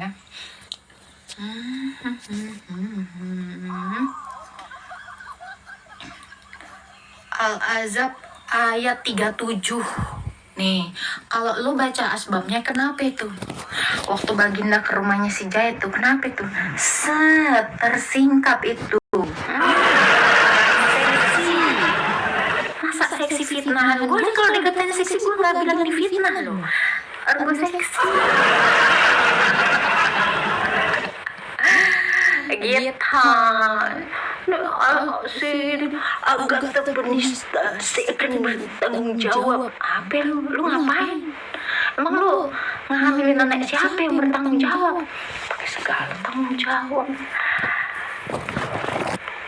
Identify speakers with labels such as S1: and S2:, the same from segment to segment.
S1: ya. Al-Ahzab ayat 37. Nih, kalau lu baca asbabnya kenapa itu? Waktu Baginda ke rumahnya si Jaya itu kenapa itu? Tersingkap itu. Seksi. Masa seksi fitnahan? Gue kalau dikatain seksi gue gak bilang di fitnah loh. Gue seksi. Gitu. Agak penista, saya akan bertanggung jawab. Apa lu ngapain? Emang lu ngambilin anak siapa yang bertanggung jawab? Pakai segala tanggung jawab.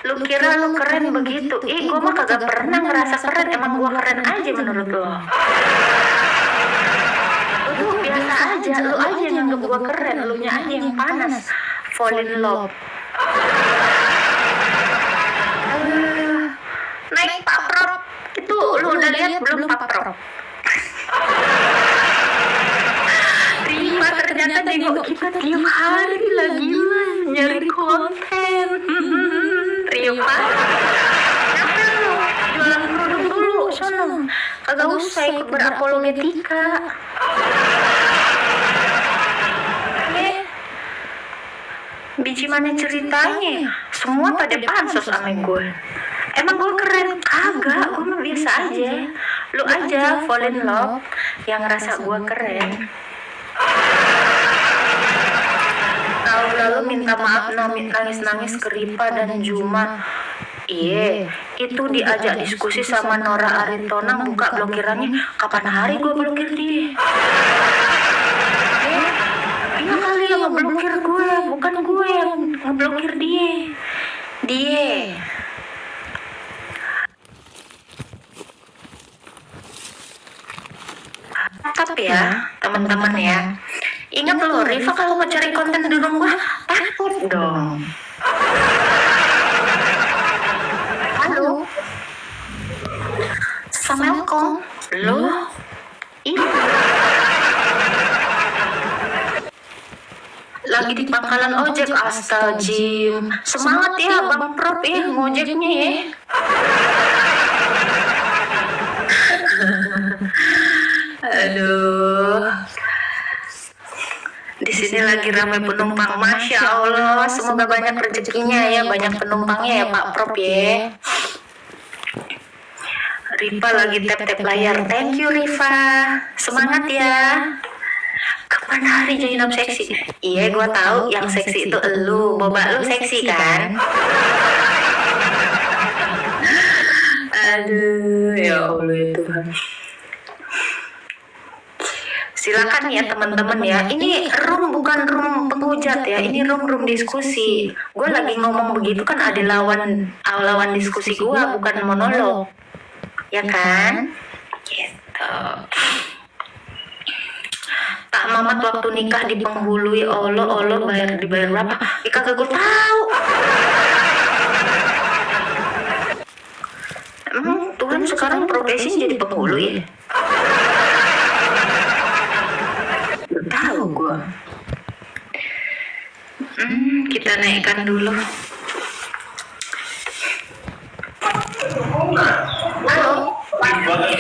S1: Lu kira lu keren begitu? Gua mah kagak pernah ngerasa keren. Emang gua keren aja menurut lo. Lu biasa aja, lu aja yang nganggep gua keren, lu nya aja yang panas. Fall in love. Naik Pak Prop. Itu lu udah lihat belum Pak Prop? Rima ternyata nengok kita tiap hari lagi nyari konten. Rima, kenapa lu jualan produk dulu sono? Kagak usah ikut berapologetika. Biji mana ceritanya? Semua pada pansos sama gue. Emang gue keren? Kagak, gue mah biasa aja. Lu aja fall in love yang ngerasa gue keren. Tahun lalu minta maaf nangis-nangis ke Ripa dan Juma. Iya, itu diajak diskusi sama Nora Arintonang buka blokirannya. Kapan hari gue blokir dia? Dia kali yang ngeblokir gue, bukan gue yang ngeblokir dia. Dia. Tapi ya, teman-teman ya. Ingat loh, Riva kalau mau cari konten di rumah, takut dong. Halo. Assalamualaikum. Loh? Iya. Lagi di pangkalan ojek, astagfirullah. Semangat ya Bang Prop ya, ngojeknya ya. Aduh. Di sini lagi ramai penumpang, Masya Allah. Semoga banyak rezekinya ya, banyak penumpangnya ya Pak Prop ya. Riva lagi tap-tap layar. Thank you Riva. Semangat ya. Kapan hari Jainab seksi? Iya, gua tahu yang seksi itu elu. Boba lu seksi kan? Aduh, ya Allah ya Tuhan. Silakan ya teman-teman ya. Ini room bukan room penghujat ya. Ini room diskusi. Gue lagi ngomong begitu kan ada lawan diskusi gue, bukan monolog. Ya kan? Gitu. Tak Mamat waktu nikah di Penghului, Allah dibayar berapa? Kagak gue tahu. Emang Tuhan sekarang profesi jadi penghulu ya? Tahu gue. Kita naikkan dulu. Halo.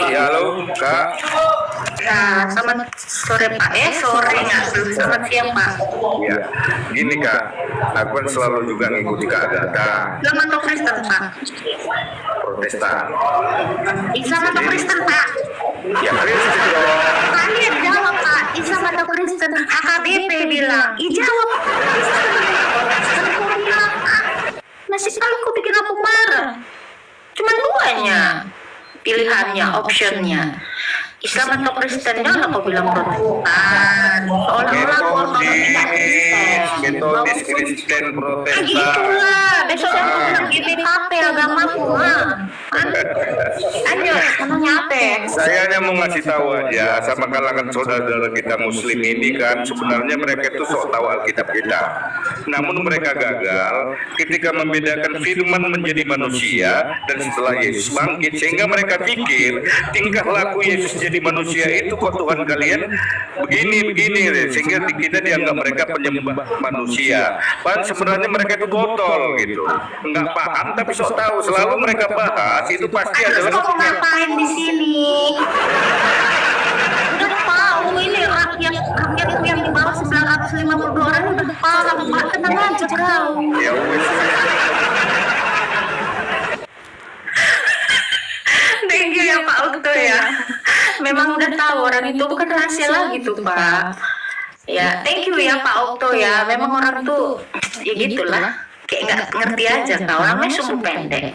S2: Ya halo Kak.
S1: Ya, selamat sore Pak. Sore nggak? Selamat siang Pak.
S2: Ya, gini Kak, aku kan selalu juga ngikuti keadaan
S1: Islam atau Kristen Pak?
S2: Protestan.
S1: Islam atau Kristen Pak?
S2: Ya Kristen dong.
S1: Kalian jawab Pak. Islam atau Kristen? AKBP bilang. Jawab. Masih sekali kau bikin aku marah. Cuma duanya pilihannya, optionnya. Islam atau Kristen, jangan kau bilang Protestan. Seolah-olah kau orang tidak Kristen.
S2: Metodis, Kristen, Protestan.
S1: Gitulah, besok aku bilang GPKP agamaku. Ayo, namanya apa?
S2: Saya hanya mau ngasih tahu aja sama kalangan saudara kita Muslim ini kan sebenarnya mereka itu sok tahu Alkitab kita. Namun mereka gagal ketika membedakan firman menjadi manusia dan setelah Yesus bangkit, sehingga mereka pikir tingkah laku Yesus jadi manusia itu kok Tuhan kalian begini, sehingga kita dianggap mereka penyembah manusia. Padahal sebenarnya mereka itu botol gitu, nggak paham tapi sok tahu. Selalu mereka bahas itu pasti
S1: Terus
S2: adalah
S1: kamu ngapain di sini? Udah tahu ini rakyatku yang di bawah 952 orang udah paham, Pak. Tenang aja, bro.
S2: ya wes.
S1: Thank you ya Pak Okto ya. Memang udah tahu orang itu bukan rahasia lagi tuh Pak. Ya, thank you ya Pak Okto ya. Memang orang tuh ya gitulah. Kayak nggak ngerti aja Kak. Orangnya sumbu pendek.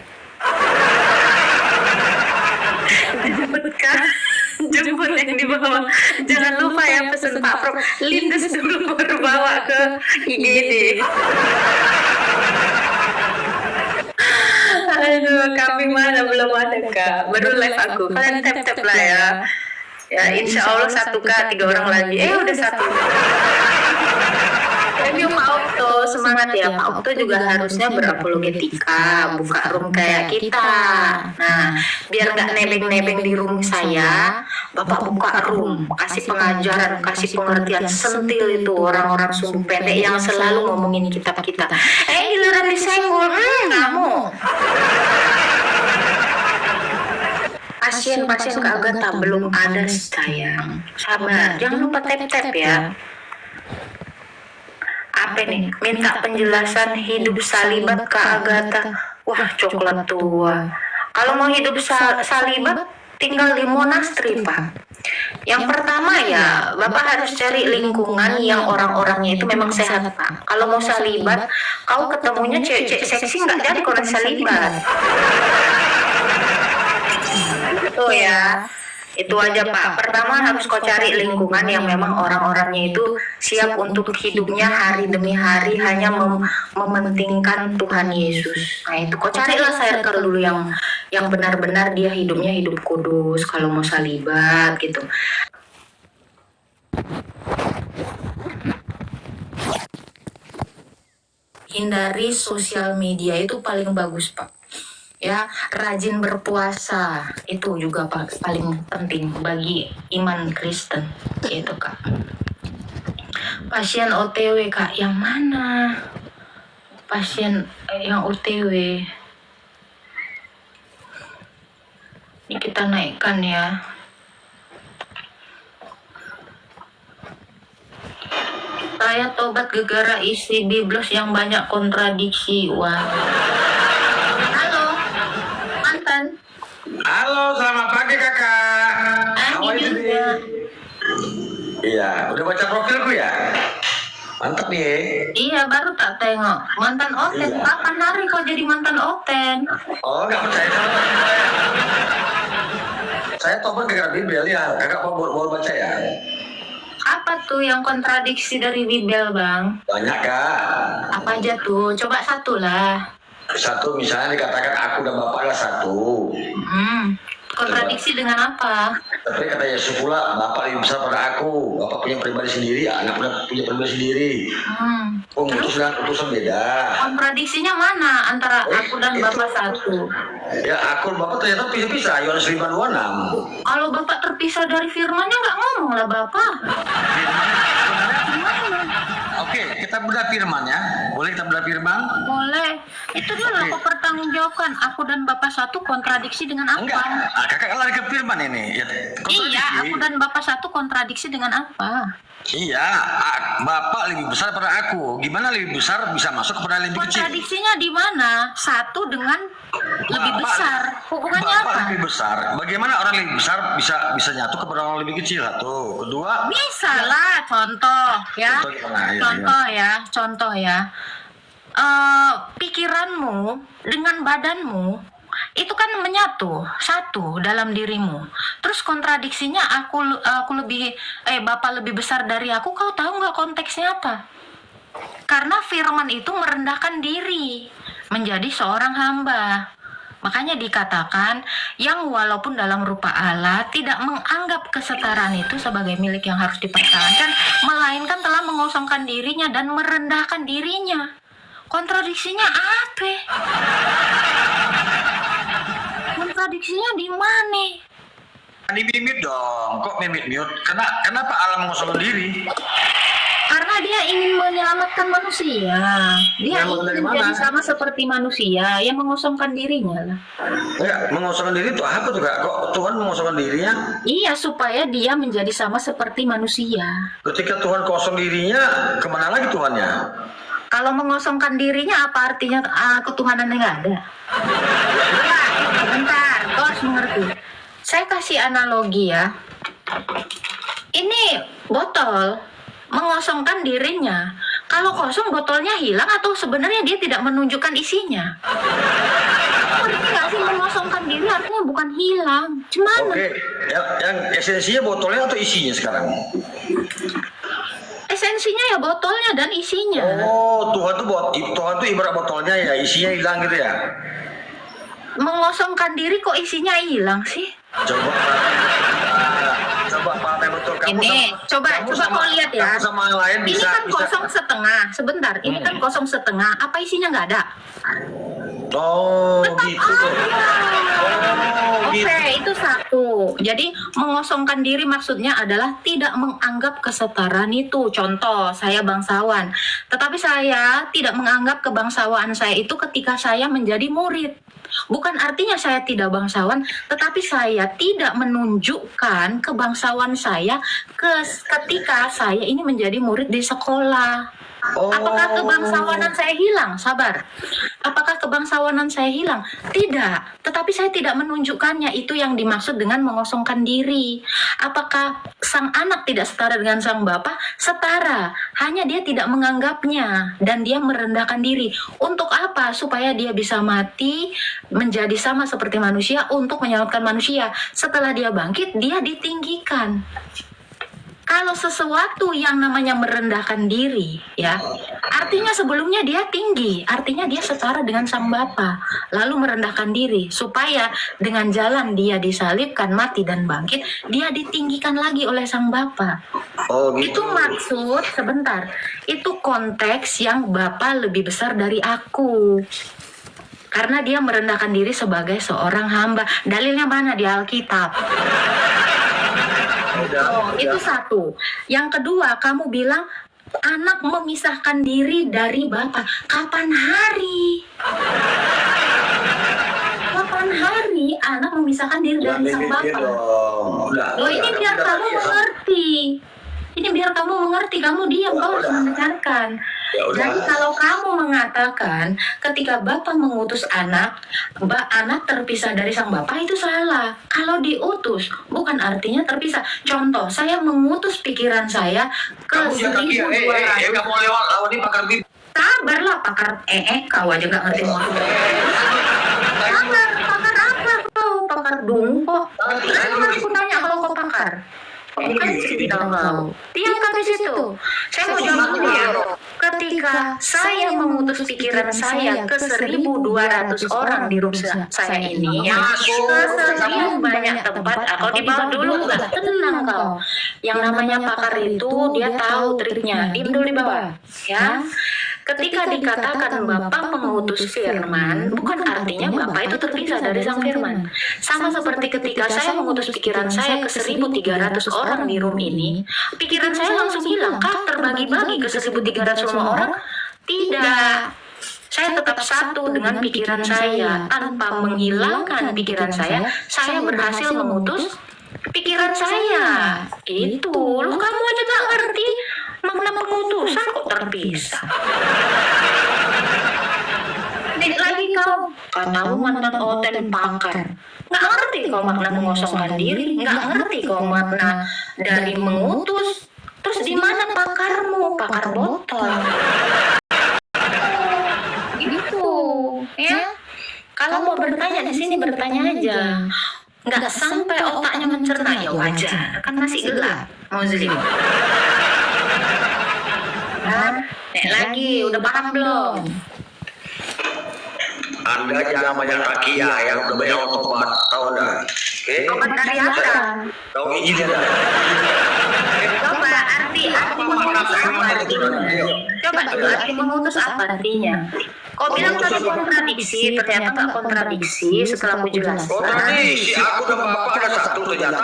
S1: Jemput yang di bawah. Jangan lupa ya pesan Pak Prof. Lindes dulu baru bawa ke IGD. Aduh, kami mana belum ada Kak. Baru live aku. Kalian tap lah ya. Ya, insya Allah 1K 3 orang lagi. Udah 1. Thank you Pak Okto, semangat ya Pak Okto juga harusnya berapologetika, buka room kayak kita. Nah, biar nggak nebeng-nebeng di room saya, Bapak buka room, kasih pengajaran, kasih pengertian, sentil itu orang-orang sumbu pendek yang selalu ngomongin kitab kita. Giliran disenggol, kamu. Pasien-pasien ke Agatha belum ada sayang. Sabar, jangan lupa tap-tap ya. Apa nih? Minta penjelasan hidup salibat ke Agatha. Wah, coklat tua. Kalau mau hidup salibat, tinggal di monastri, Pak. Yang pertama ya, Bapak harus cari lingkungan yang orang-orangnya itu memang sehat, Pak. Kalau mau salibat, kau ketemunya cewek-cewek seksi nggak jadi kalau salibat. Tuh ya. Itu aja Pak. Pertama harus kau cari lingkungan yang memang orang-orangnya itu siap untuk hidupnya hari demi hari hanya mementingkan Tuhan Yesus. Nah itu kau carilah circle dulu yang benar-benar dia hidupnya hidup kudus kalau mau salibat gitu. Hindari sosial media itu paling bagus Pak. Ya, rajin berpuasa itu juga Pak paling penting bagi iman Kristen gitu Kak. Pasien OTW Kak, yang mana? Pasien yang OTW ini kita naikkan ya. Saya tobat gegara isi biblos yang banyak kontradiksi. Wah.
S3: Halo, selamat pagi kakak. Iya, udah baca profilku ya? Mantap nih.
S1: Iya, baru tak tengok. Mantan Oten,
S3: Iya.
S1: kapan hari kau jadi mantan Oten?
S3: Oh, nggak percaya sama saya tobat gara-gara Bibel ya. Kakak mau baca ya?
S1: Apa tuh yang kontradiksi dari Bibel, Bang?
S3: Banyak kak.
S1: Apa aja tuh? Coba satu lah.
S3: Satu misalnya dikatakan aku dan bapak adalah satu.
S1: Kontradiksi dengan apa?
S3: Tapi kata Yesus pula, bapak lebih besar pada aku. Bapak punya pribadi sendiri, anak punya pribadi sendiri. Utus dan utusan beda.
S1: Kontradiksinya mana antara aku dan bapak satu?
S3: Ya aku bapak ternyata pisah-pisah. Yohanes 5:26.
S1: Kalau bapak terpisah dari firmannya nggak ngomong lah bapak.
S3: Oke, kita bedah firman ya. Boleh kita bedah firman?
S1: Boleh. Itu dulu aku pertanggungjawabkan. Aku dan bapak satu kontradiksi dengan apa?
S3: Enggak. Kakak lari ke firman ini. Ya,
S1: Iya, aku dan bapak satu kontradiksi dengan apa?
S3: Iya, bapak lebih besar pada aku. Gimana lebih besar bisa masuk kepada lebih kecil?
S1: Kontradiksinya di mana? Satu dengan lebih besar. Hubungannya
S3: bapak
S1: apa?
S3: lebih besar. Bagaimana orang lebih besar bisa nyatu kepada orang lebih kecil? Satu. Kedua,
S1: Bisa lah, contoh ya.
S3: Contoh gimana? Ayo,
S1: Contoh ya. Pikiranmu dengan badanmu itu kan menyatu satu dalam dirimu. Terus kontradiksinya aku lebih bapak lebih besar dari aku. Kau tahu nggak konteksnya apa? Karena firman itu merendahkan diri menjadi seorang hamba. Makanya dikatakan yang walaupun dalam rupa Allah tidak menganggap kesetaraan itu sebagai milik yang harus dipertahankan, melainkan telah mengosongkan dirinya dan merendahkan dirinya. Kontradiksinya apa? Kontradiksinya di mana?
S3: Ini mimit dong, kok mimit-mute? Kenapa Allah mengosongkan diri?
S1: Karena dia ingin menyelamatkan manusia. Dia ingin menjadi sama seperti manusia yang mengosongkan dirinya lah.
S3: Ya, mengosongkan diri itu apa tuh Kak? Kok Tuhan mengosongkan dirinya?
S1: Iya, supaya dia menjadi sama seperti manusia.
S3: Ketika Tuhan kosong dirinya, kemana lagi Tuhannya?
S1: Kalau mengosongkan dirinya apa artinya ketuhanan yang nggak ada? Bentar, kau harus mengerti. Saya kasih analogi ya. Ini botol mengosongkan dirinya. Kalau kosong botolnya hilang atau sebenarnya dia tidak menunjukkan isinya? Ngerti nggak sih, mengosongkan diri artinya bukan hilang. Cuman
S3: Oke, yang esensinya botolnya atau isinya sekarang?
S1: esensinya ya botolnya dan isinya.
S3: Oh, Tuhan tuh ibarat botolnya ya, isinya hilang gitu ya.
S1: Mengosongkan diri kok isinya hilang sih?
S3: Coba pakai betul kamu.
S1: Ini coba kau lihat ya.
S3: Kamu sama yang lain
S1: Ini
S3: bisa.
S1: kan kosong setengah. Sebentar, ini kan kosong setengah. Apa isinya nggak ada?
S3: Oh, gitu. Oh,
S1: Oke,
S3: gitu.
S1: itu satu. Jadi mengosongkan diri maksudnya adalah tidak menganggap kesetaraan itu. Contoh, saya bangsawan. Tetapi saya tidak menganggap kebangsawaan saya itu ketika saya menjadi murid. Bukan artinya saya tidak bangsawan, tetapi saya tidak menunjukkan kebangsawan saya ketika saya ini menjadi murid di sekolah. Apakah kebangsawanan saya hilang? Sabar. Apakah kebangsawanan saya hilang? Tidak. Tetapi saya tidak menunjukkannya. Itu yang dimaksud dengan mengosongkan diri. Apakah sang anak tidak setara dengan sang bapak? Setara. Hanya dia tidak menganggapnya. Dan dia merendahkan diri. Untuk apa? Supaya dia bisa mati menjadi sama seperti manusia untuk menyelamatkan manusia. Setelah dia bangkit, dia ditinggikan. Kalau sesuatu yang namanya merendahkan diri, ya, artinya sebelumnya dia tinggi, artinya dia setara dengan sang Bapa, lalu merendahkan diri, supaya dengan jalan dia disalibkan, mati dan bangkit, dia ditinggikan lagi oleh sang Bapa.
S3: Oh, gitu.
S1: Itu maksud, sebentar, itu konteks yang Bapa lebih besar dari aku. Karena dia merendahkan diri sebagai seorang hamba. Dalilnya mana di Alkitab? Itu satu. Yang kedua, kamu bilang anak memisahkan diri dari Bapak. Kapan hari? Kapan hari anak memisahkan diri dari sang Bapak? Oh, ini biar kamu mengerti. Ini biar kamu mengerti, kamu diam, kau harus mendengarkan. Jadi kalau kamu mengatakan ketika Bapak mengutus anak, anak terpisah dari sang Bapak, itu salah. Kalau diutus, bukan artinya terpisah. Contoh, saya mengutus pikiran saya ke 1200.
S3: Kamu lewat lawan ini pakar bib.
S1: Sabarlah pakar, kau aja gak ngerti mau. Pakar apa kau? Pakar dungko. Aku tanya kalau kau pakar. Bukan tidak kau. Diamkan di situ. Saya mau jawab dulu ya. Ketika saya mengutus pikiran saya ke 1.200 orang di room saya ini, yang ke sekian banyak tempat, aku di bawah dulu nggak tenang kau. Yang namanya pakar itu dia tahu triknya. Diam dulu di bawah, ya. Ketika dikatakan Bapak mengutus firman, bukan artinya Bapak itu terpisah dari sang firman. Sama seperti ketika saya mengutus pikiran saya ke 1.300 orang di room ini, pikiran saya langsung bilang, kau terbagi-bagi ke 1.300 orang? Tidak. Saya tetap satu dengan pikiran saya. Tanpa menghilangkan pikiran saya berhasil mengutus pikiran saya. Itu, lu kamu aja gak ngerti makna pengutusan kok terpisah. Lagi kau, katamu mantan oten pakar. Nggak ngerti kau makna mengosongkan diri, nggak ngerti kau makna dari mengutus. Terus di mana pakarmu, pakar botol? Gitu, ya. Kalau mau bertanya di sini bertanya aja. Nggak sampai otaknya mencerna ya wajar, kan masih gelap. Mau Nek lagi, udah paham belum?
S3: Anda jangan banyak kaki ya, yang udah banyak obat, tahu dah. Oke?
S1: Obat dari apa?
S3: Tahu ini dia.
S1: Coba arti mengutus apa artinya? Coba dulu arti mengutus apa artinya? Kau bilang tadi kontradiksi, ternyata nggak kontradiksi setelah aku jelaskan.
S3: Kontradiksi, aku dan bapak ada satu, ternyata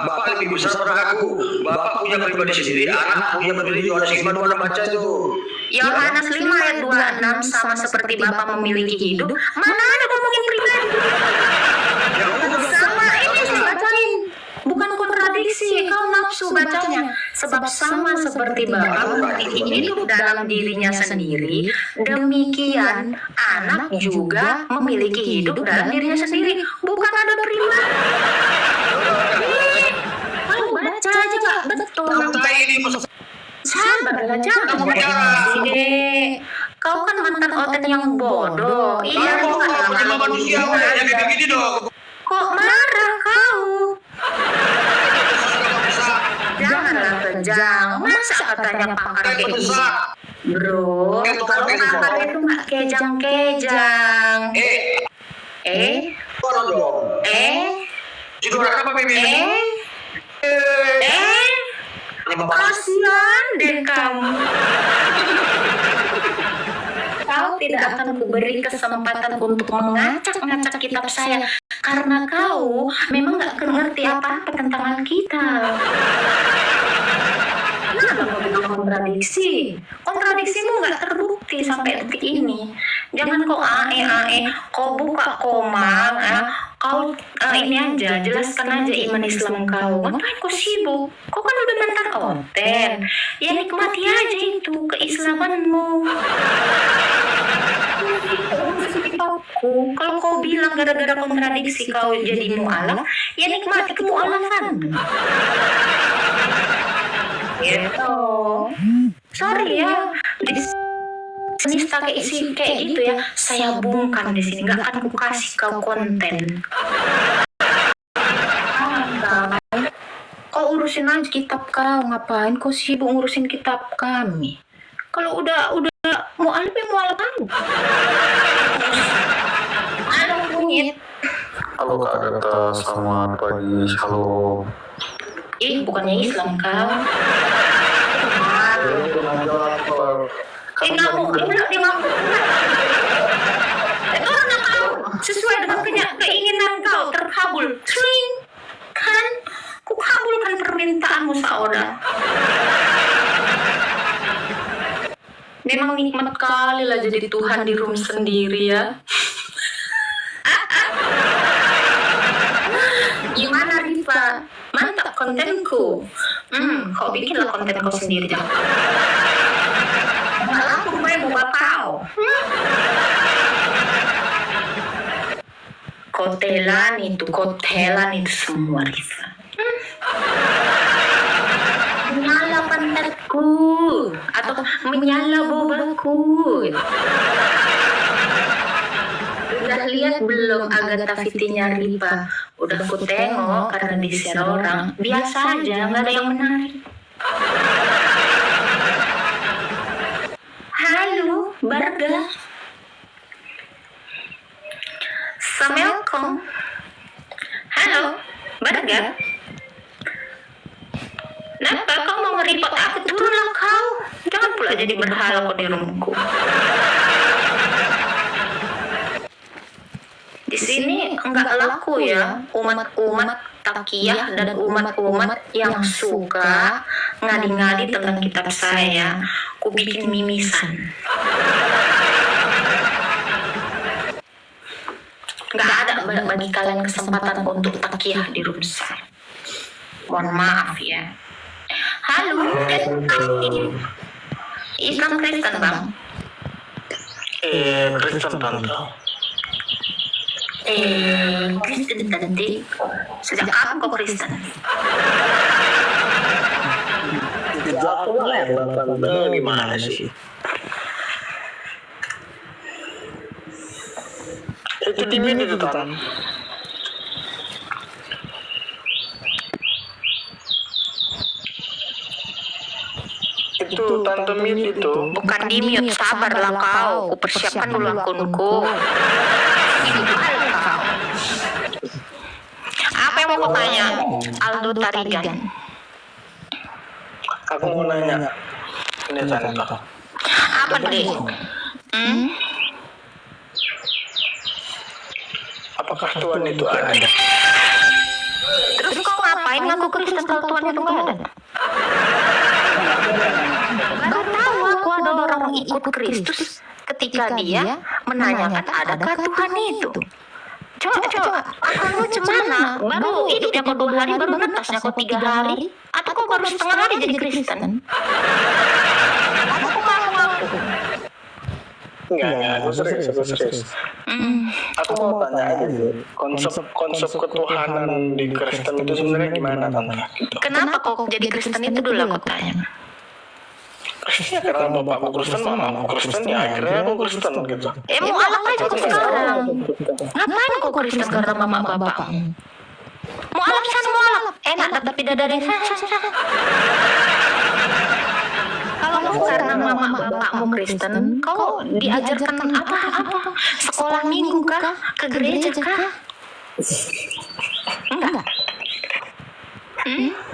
S3: bapak lebih besar daripada aku. Bapak punya pribadi sendiri, anak punya pribadi Yohanes 5 2 baca itu.
S1: Yohanes 5 ayat 26 sama seperti Bapa memiliki hidup. Mana ada ngomongin pribadi? Sama ini saya bacain. Bukan kontradiksi, kau nafsu bacanya. Sebab sama seperti Bapa memiliki hidup dalam dirinya sendiri, demikian anak juga memiliki hidup dalam dirinya sendiri. Bukan ada pribadi. Kau baca aja betul. Sabarlah, jangan sini. Kau kan mantan oten yang bodoh. Iya, kau kan
S3: manusia ya kayak gini dong.
S1: Kok marah kau? Janganlah kejang. Masa katanya pakar kayak gitu? Bro, kalau pakar itu nggak kejang-kejang.
S3: Tolong dong. Judul apa Mimin?
S1: Kasihan deh kamu. Kau tidak akan kuberi kesempatan untuk mengacak-ngacak kitab saya karena kau memang nggak ngerti apa-apa tentang kita. Kenapa kau bilang kontradiksi? Kontradiksimu nggak terbukti sampai detik ini. Jangan kau kau buka komang, kau ini aja, jelaskan aja iman Islam kau. Ngapain kau sibuk? Kau kan udah mantan oten. Ya nikmati aja itu keislamanmu. Kalau kau bilang gara-gara kontradiksi kau jadi mu'alaf, ya nikmati kemu'alafan. Gitu. Sorry ya, penista kayak gitu ya, saya bungkam di sini, nggak akan ku kasih kau konten. Kau urusin aja kitab kau, ngapain kau sibuk ngurusin kitab kami? Kalau udah mu'alaf ya mu'alaf kan? Halo kunyit.
S4: Halo Kak Agatha, selamat pagi, halo.
S1: Bukannya Islam kau. Dia ngamuk. Itu anak kau sesuai dengan keinginan kau terkabul. Tring. Kan? Ku kabulkan permintaanmu saudara. Memang nikmat kali lah jadi Tuhan di room sendiri ya. Gimana Rifa? Mantap kontenku. Kau bikinlah konten kau sendiri jangan. Malah aku main buka kau. Kotelan itu semua Rifa. Menyala pantatku atau menyala bobaku. Udah lihat belum Agatha Fitinya Rifa? Udah ku tengok karena di-share orang. Biasa aja, nggak ada yang menarik. Halo, Barga. Assalamualaikum. Halo, Barga. Kenapa kau mau nge-report aku? Turunlah kau. Jangan pula jadi berhala kau di rumahku. Di sini enggak laku ya umat-umat takiyah dan umat-umat yang suka ngadi-ngadi tentang kitab saya. Ku bikin mimisan. Enggak ada bagi kalian kesempatan untuk takiyah di room saya. Mohon maaf ya. Halo, Islam Kristen bang?
S4: Kristen tante.
S1: Kristen tante. Sejak kapan kau Kristen?
S4: Sejak lahir tante, gimana sih? Itu di mana itu tan?
S3: itu Tante Mit itu.
S1: Bukan di mute, sabarlah kau. Kupersiapkan dulu akunku. Gimana kau? Apa yang mau kau tanya, Aldo Tarigan?
S3: Aku mau nanya. Ini Tante.
S1: Apa deh?
S3: Apakah Tuhan itu ada?
S1: Terus kau ngapain ngaku Kristen kalau Tuhan itu nggak ada? Baru tahu aku ada orang ikut Kristus ketika dia menanyakan adakah Tuhan itu. Coba, akal lu cemana? Baru hidupnya kau 2 hari, baru netasnya kau 3 hari, atau kau baru setengah hari jadi Kristen? Aku mau ngaku.
S3: Enggak, aku serius. Aku mau tanya aja sih, konsep ketuhanan di Kristen itu sebenarnya gimana Tante? Gitu.
S1: Kenapa kau jadi Kristen itu dulu aku tanya.
S3: Ya karena bapakku Kristen, mamaku Kristen, ya akhirnya aku Kristen gitu.
S1: Mau alak aja kau sekarang. Ngapain kau Kristen karena mama bapak? Mau alak sana mau alak. Enak dapat bidadari sana. Kalau kau karena mama bapakmu Kristen, kau diajarkan apa? Sekolah minggu kah? Ke gereja kah? Enggak.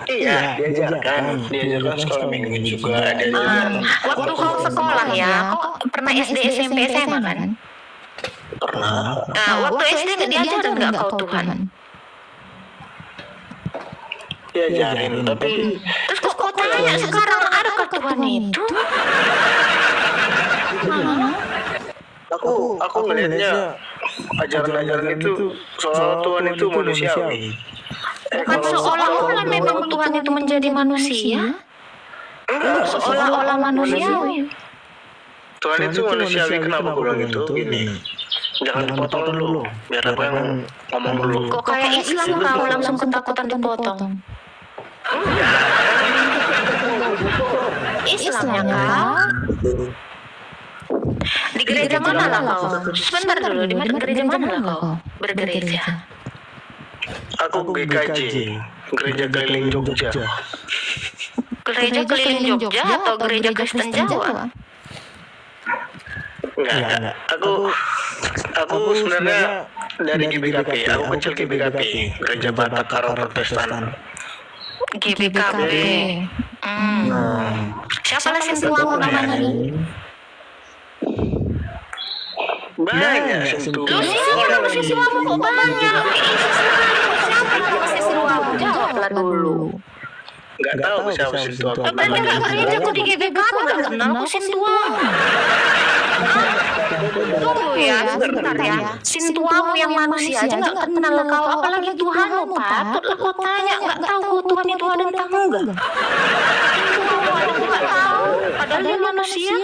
S3: Iya, diajarkan sekolah minggu juga.
S1: Waktu kau sekolah ya, kau pernah SD, SMP, SMA kan?
S3: Pernah.
S1: Nah, waktu SD diajarin nggak kau Tuhan?
S3: Diajarin, tapi
S1: Terus kok kau tanya sekarang adakah Tuhan itu?
S3: aku ngelihatnya ajaran-ajaran itu soal Tuhan itu manusiawi.
S1: Bukan seolah-olah memang Tuhan itu menjadi manusia. Seolah-olah manusiawi.
S3: Tuhan itu manusiawi, kenapa gue bilang gitu? Gini, jangan dipotong dulu, biar aku yang ngomong dulu.
S1: Kok kayak Islam kau langsung ketakutan dipotong? Islamnya kau? Di gereja mana lah kau? Sebentar dulu, di gereja mana lah kau bergereja?
S3: Aku GKJ, Gereja Keliling Jogja.
S1: Gereja Keliling Jogja atau Gereja Kristen Jawa?
S3: Enggak. Aku sebenarnya dari GBKP. Aku kecil GBKP, Gereja Batak Karo Protestan.
S1: GBKP. Siapa lah sentuhmu namanya?
S3: Banyak sentuh.
S1: Lu siapa nama siswamu kok banyak? Siapa nama siswamu? Jawablah dulu.
S3: Enggak tahu siapa sentuh aku.
S1: Berarti gak gereja aku di GBKP gak kenal aku sentuhmu. Tunggu ya, sebentar ya. Sentuhmu yang manusia aja gak kenal kau, apalagi Tuhanmu. Patutlah kau tanya, gak tahu kau Tuhan itu ada entah enggak. Sentuhmu aja gak tahu, padahal dia manusia.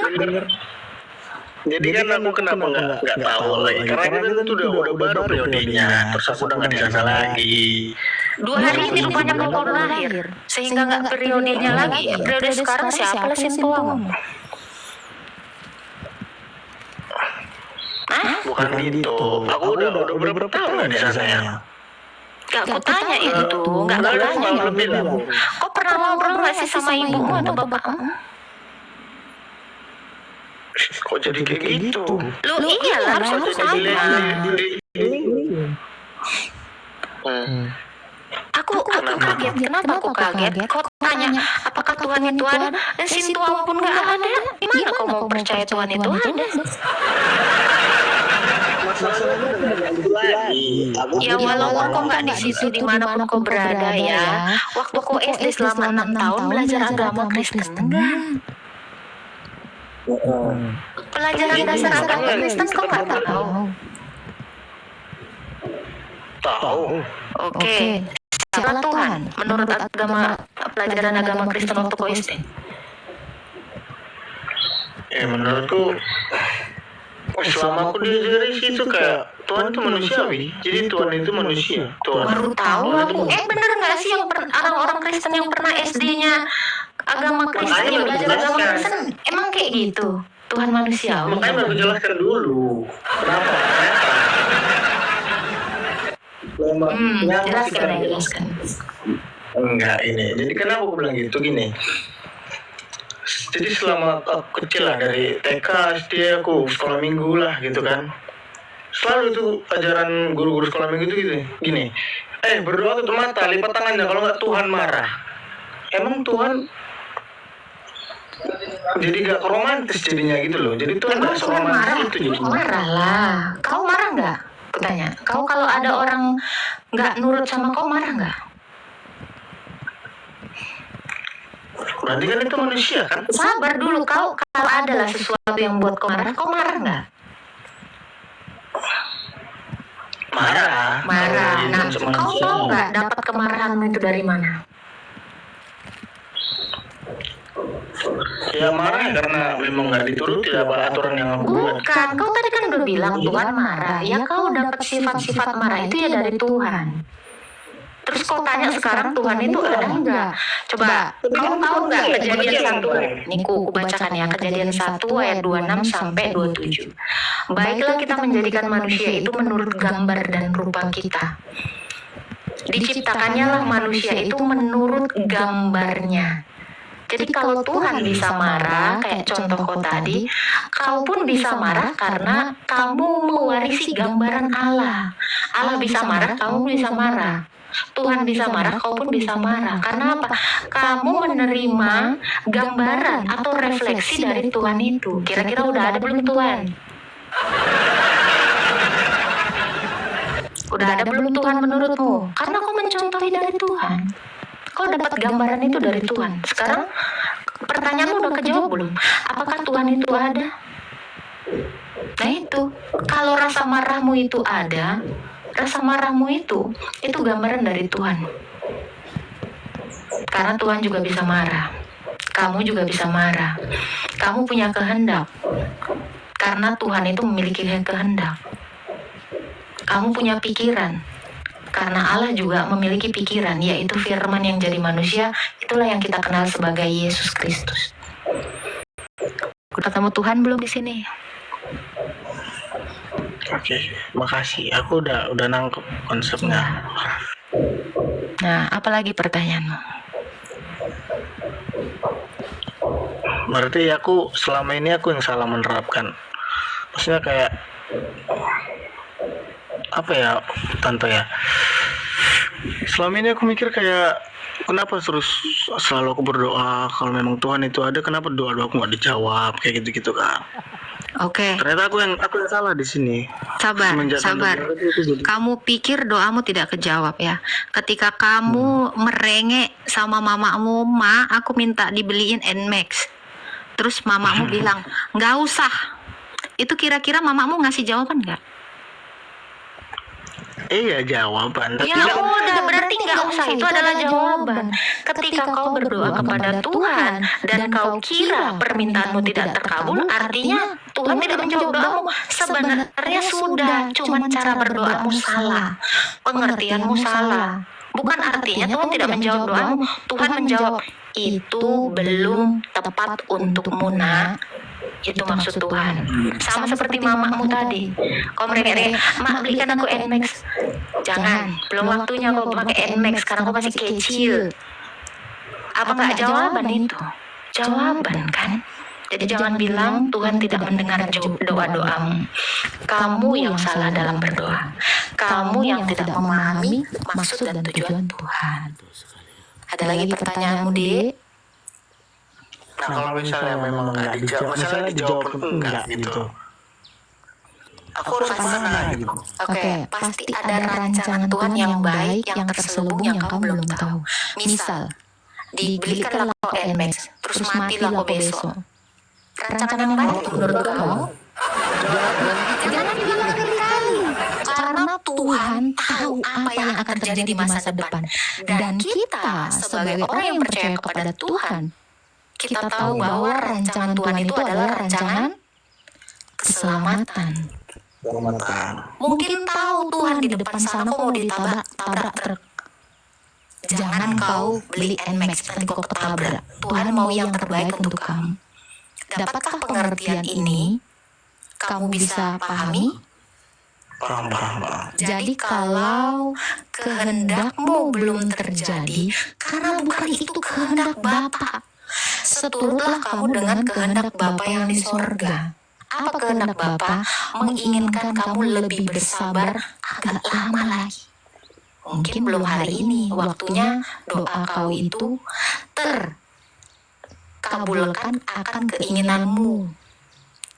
S3: Jadi kan aku kenapa nggak tahu lagi? Karena kita tuh udah baru periodenya, terus aku udah nggak di sana lagi.
S1: 2 hari ini rupanya kau baru lahir, sehingga nggak periodenya lagi. Periode sekarang siapa lah sentuhmu?
S3: Bukan gitu. Aku udah berapa tahun nggak di sana ya?
S1: Gak aku tanya itu, gak aku tanya.
S3: Lebih lah.
S1: Kau pernah ngobrol nggak sih sama ibumu atau bapakmu?
S3: Kok jadi kayak gitu?
S1: Lu iyalah harus itu sama. Aku kaget. Kenapa aku kaget? Kau tanya, apakah Tuhan itu ada? Dan sentuhmu pun gak ada. Gimana kau mau percaya Tuhan itu ada? Ya walaupun kau nggak di situ dimanapun kau berada ya. Waktu kau SD selama 6 tahun belajar agama Kristen enggak? Pelajaran dasar agama Kristen kau nggak tahu?
S3: Tahu.
S1: Oke. Siapa Tuhan menurut agama pelajaran agama Kristen waktu kau SD?
S3: Ya menurutku, selama aku dari situ kayak Tuhan itu manusiawi. Jadi Tuhan itu manusia. Tuhan.
S1: Baru tahu aku. Bener nggak sih yang orang-orang Kristen yang pernah SD-nya agama Kristen yang belajar agama Kristen emang kayak gitu? Tuhan manusiawi.
S3: Makanya baru jelaskan dulu. Kenapa?
S1: Jelaskan.
S3: Enggak ini. Jadi kenapa aku bilang gitu gini?
S5: Jadi selama aku kecil lah, dari TK, SD aku sekolah minggu lah gitu kan. Selalu itu ajaran guru-guru sekolah minggu itu gitu, gini. Berdoa tutup mata, lipat tangannya, kalau nggak Tuhan marah. Emang Tuhan jadi gak romantis jadinya gitu loh. Jadi Tuhan
S1: Emang
S5: gak
S1: Tuhan marah?
S5: seromantis itu jadinya.
S1: Marah lah. Kau marah nggak? Kutanya. Kau kalau ada orang nggak nurut sama kau marah nggak?
S5: Berarti kan itu manusia kan?
S1: Sabar dulu. Kau kalau adalah sesuatu yang buat kau marah nggak?
S5: Marah.
S1: Marah. Nah,
S5: Itu
S1: kau
S5: manusia.
S1: tahu nggak dapat kemarahanmu itu dari mana?
S5: Ya marah karena memang nggak dituruti apa aturan yang aku buat.
S1: Bukan. Kau tadi kan udah bilang Tuhan marah. Ya kau dapat sifat-sifat marah itu ya dari Tuhan. Terus kau tanya sekarang Tuhan itu ada enggak? Coba, kau tahu enggak Kejadian 1? Ini ku bacakan ya, Kejadian 1 ayat 26 sampai 27. Baiklah kita menjadikan manusia itu menurut gambar dan rupa kita. Diciptakannya lah manusia itu menurut gambarnya. Jadi kalau Tuhan bisa marah, kayak contoh kau tadi, kau pun bisa marah karena kamu mewarisi gambaran Allah. Allah bisa marah, kamu bisa marah. Tuhan bisa marah, kau pun bisa marah. Karena apa? Kamu menerima gambaran atau refleksi dari Tuhan itu. Kira-kira udah ada belum Tuhan? Udah ada belum Tuhan menurutmu? Karena kau mencontohi dari Tuhan. Kau dapat gambaran itu dari Tuhan. Sekarang pertanyaanmu udah kejawab belum? Apakah Tuhan itu ada? Nah itu, kalau rasa marahmu itu ada, rasa marahmu itu gambaran dari Tuhan. Karena Tuhan juga bisa marah. Kamu juga bisa marah. Kamu punya kehendak. Karena Tuhan itu memiliki kehendak. Kamu punya pikiran. Karena Allah juga memiliki pikiran, yaitu firman yang jadi manusia. Itulah yang kita kenal sebagai Yesus Kristus. Ketemu Tuhan belum di sini?
S5: Oke, makasih. Aku udah nangkep konsepnya.
S1: Nah, apalagi pertanyaanmu?
S5: Berarti aku selama ini aku yang salah menerapkan. Maksudnya kayak apa ya, Tante ya? Selama ini aku mikir kayak kenapa terus selalu aku berdoa kalau memang Tuhan itu ada, kenapa doa-doaku nggak dijawab kayak gitu-gitu kan?
S1: Oke.
S5: Ternyata aku yang salah di sini.
S1: Sabar. Kamu pikir doamu tidak kejawab ya? Ketika kamu merengek sama mamamu, "Ma, aku minta dibeliin Nmax." Terus mamamu bilang, "Nggak usah." Itu kira-kira mamamu ngasih jawaban nggak?
S5: Iya, jawaban. Tapi
S1: Ya udah, berarti nggak usah. Itu adalah jawaban. Ketika kau berdoa kepada Tuhan dan kau kira permintaanmu tidak terkabul, artinya Tuhan tidak menjawab doamu. Sebenarnya sudah, cuman cara berdoamu salah, pengertianmu salah. Bukan artinya Tuhan tidak menjawab doamu. Tuhan menjawab, itu belum tepat untukmu, nak. Itu maksud Tuhan. Sama seperti mamamu tadi. Kau mereka, "Mak, belikan aku Nmax." Jangan, belum waktunya kau pakai Nmax. Sekarang kau masih kecil. Apakah jawaban itu? Jawaban kan? Jadi jangan bilang Tuhan tidak mendengar doa-doamu. Kamu yang salah dalam berdoa. Kamu yang tidak memahami maksud dan tujuan Tuhan. Ada lagi pertanyaanmu, Dek?
S5: Nah, kalau misalnya memang nggak dijawab, misalnya dijawab enggak gitu, aku harus gimana gitu?
S1: Oke, pasti ada rancangan Tuhan yang baik, yang terselubung, yang kamu belum tahu. Misal, dibelikanlah kau Nmax, terus matilah kau besok. Rancangan yang baik itu menurut kamu? Jangan bilang kali-kali. Karena Tuhan tahu apa yang akan terjadi di masa depan. Dan kita sebagai orang yang percaya kepada Tuhan, kita tahu bahwa rancangan Tuhan itu adalah rancangan keselamatan. Mungkin tahu Tuhan di depan sana kau mau ditabrak truk. Jangan kau beli Nmax, nanti kau ketabrak. Tuhan mau yang terbaik untuk kamu. Dapatkah pengertian ini kamu bisa pahami?
S5: Paham.
S1: Jadi kalau kehendakmu belum terjadi, karena bukan itu kehendak Bapa. seturutlah kamu dengan kehendak Bapa yang di sorga. Apa kehendak Bapa? Menginginkan kamu lebih bersabar agak lama lagi. Mungkin belum hari ini waktunya doa kau itu terkabulkan akan keinginanmu.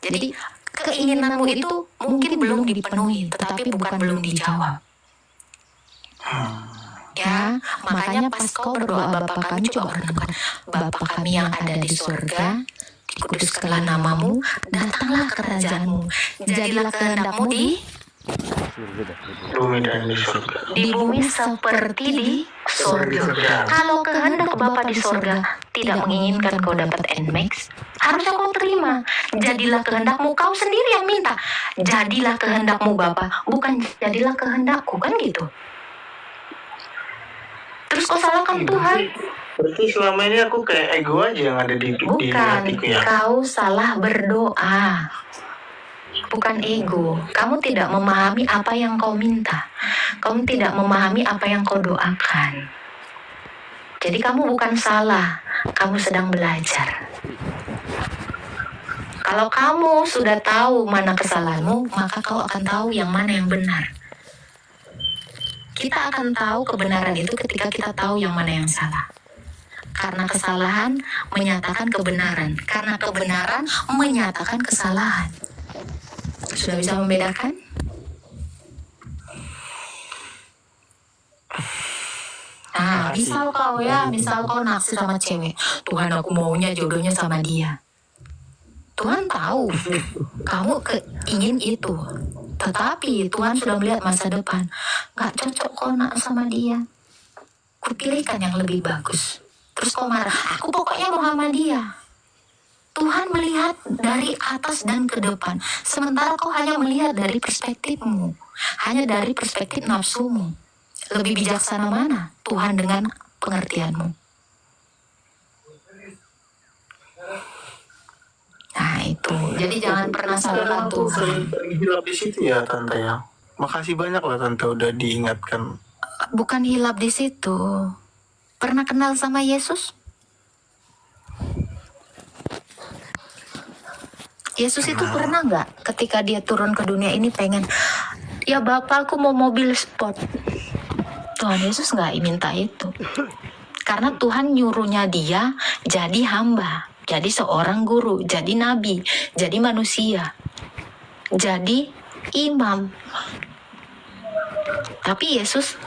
S1: Jadi keinginanmu itu mungkin belum dipenuhi, tetapi bukan belum dijawab. Ya, makanya pas kau berdoa Bapa kami, coba renungkan. Bapa kami yang ada di surga, dikuduskanlah namamu, datanglah kerajaanmu, jadilah kehendakmu di
S5: Bumi dan di surga.
S1: bumi seperti di surga. Kalau kehendak Bapa di surga tidak menginginkan kau dapat NMAX, harusnya kau terima. Jadilah kehendakmu, kau sendiri yang minta. Jadilah kehendakmu Bapa, bukan jadilah kehendakku, kan gitu. Terus kau salahkan Tuhan.
S5: Berarti selama ini aku kayak ego aja yang ada di
S1: Bukan,
S5: hatiku ya.
S1: kau salah berdoa. Bukan ego. Kamu tidak memahami apa yang kau minta. Kamu tidak memahami apa yang kau doakan. Jadi kamu bukan salah. Kamu sedang belajar. Kalau kamu sudah tahu mana kesalahanmu, maka kau akan tahu yang mana yang benar. Kita akan tahu kebenaran itu ketika kita tahu yang mana yang salah. Karena kesalahan menyatakan kebenaran. Karena kebenaran menyatakan kesalahan. Sudah bisa membedakan? Nah, misal kau naksir sama cewek. Tuhan, aku maunya jodohnya sama dia. Tuhan tahu kamu ingin itu. Tetapi Tuhan sudah melihat masa depan. Gak cocok kau nak sama dia. Kupilihkan yang lebih bagus. Terus kau marah, aku pokoknya mau sama dia. Tuhan melihat dari atas dan ke depan. Sementara kau hanya melihat dari perspektifmu. Hanya dari perspektif nafsumu. Lebih bijaksana mana Tuhan dengan pengertianmu? Nah itu. Jadi jangan pernah salahkan
S5: Aku
S1: Tuhan.
S5: sering terhilap di situ ya Tante ya. Makasih banyak lah Tante udah diingatkan.
S1: Bukan hilap di situ. Pernah kenal sama Yesus? Yesus itu pernah nggak ketika dia turun ke dunia ini pengen, ya Bapak aku mau mobil sport. Tuhan Yesus nggak minta itu. Karena Tuhan nyuruhnya dia jadi hamba, jadi seorang guru, jadi nabi, jadi manusia, jadi imam. Tapi Yesus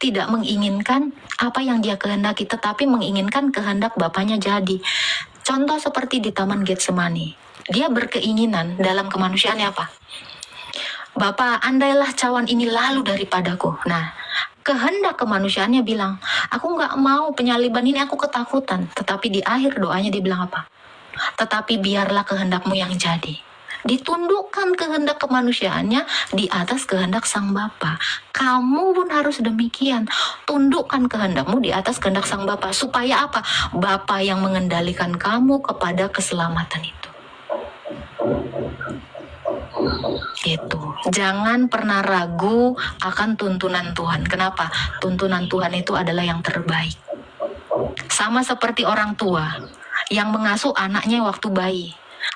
S1: tidak menginginkan apa yang dia kehendaki, tetapi menginginkan kehendak Bapaknya jadi. Contoh seperti di Taman Getsemani. Dia berkeinginan dalam kemanusiaannya apa? Bapa, andailah cawan ini lalu daripadaku. Nah, kehendak kemanusiaannya bilang, aku nggak mau penyaliban ini, aku ketakutan. Tetapi di akhir doanya dia bilang apa? Tetapi biarlah kehendakmu yang jadi. Ditundukkan kehendak kemanusiaannya di atas kehendak Sang Bapa. Kamu pun harus demikian. Tundukkan kehendakmu di atas kehendak Sang Bapa. Supaya apa? Bapa yang mengendalikan kamu kepada keselamatan itu. Itu. Jangan pernah ragu akan tuntunan Tuhan. Kenapa? Tuntunan Tuhan itu adalah yang terbaik. Sama seperti orang tua yang mengasuh anaknya waktu bayi.